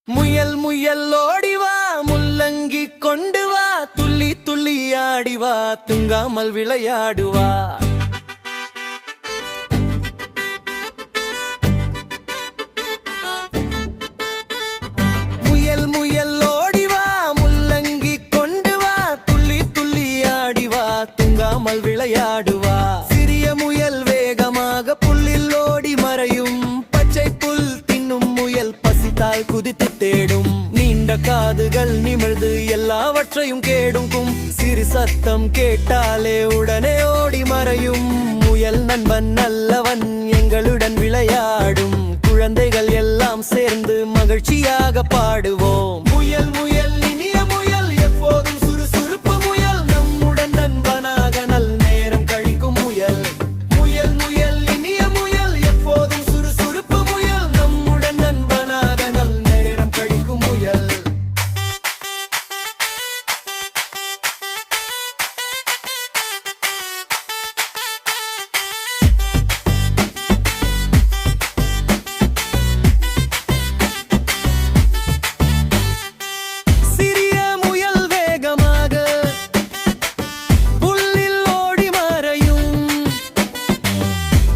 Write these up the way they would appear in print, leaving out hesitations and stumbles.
முயல் முயல் ஓடிவா முள்ளங்கி கொண்டு வா துள்ளி துள்ளி ஆடிவா தூங்காமல் விளையாடுவா. முயல் முயல் ஓடிவா முள்ளங்கி கொண்டு வா துள்ளி துள்ளி ஆடிவா தூங்காமல் விளையாடுவா. சிறிய முயல் வேகமாக புல்லில் ஓடி மறையும். பச்சை புல் தின்னும் முயல் பசித்தால் குதித்து தேடும். நீண்ட காதுகள் நிமிர்ந்து எல்லாவற்றையும் கேடுக்கும். சிறு சத்தம் கேட்டாலே உடனே ஓடி மறையும். முயல் நண்பன் நல்லவன் எங்களுடன் விளையாடும். குழந்தைகள் எல்லாம் சேர்ந்து மகிழ்ச்சியாக பாடுவோம். முயல் முயல் இனிய முயல் எப்போதும் சுறுசுறுப்பு முயல் நம்முடன் நண்பனாக நல் நேரம் கழிக்கும் முயல். முயல் முயல் இனிய முயல் எப்போதும் சுறுசுறுப்பு முயல் நம்முடன் நண்பனாக நல் நேரம் கழிக்கும் முயல். சிறிய முயல் வேகமாக புல்லில் ஓடி மறையும்.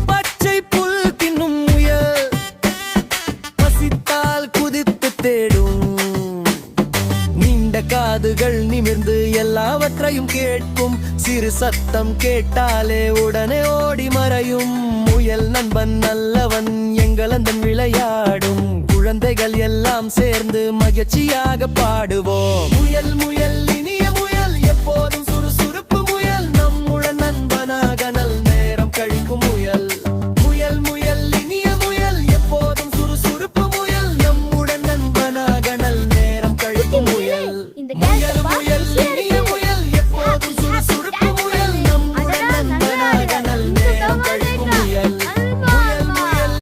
பச்சை புல் தின்னும் முயல் பசித்தால் குதித்து தேடும். நீண்ட காதுகள் நிமிர்ந்து எல்லாவற்றையும் கேட்கும். சிறு சத்தம் கேட்டாலே உடனே ஓடி மறையும். முயல் நண்பன் நல்லவன் எங்களந்தன் விளையாடும். குழந்தைகள் எல்லாம் சேர்ந்து மகிழ்ச்சியாக பாடுவோம். முயல் முயல் இனிய முயல் எப்போதும்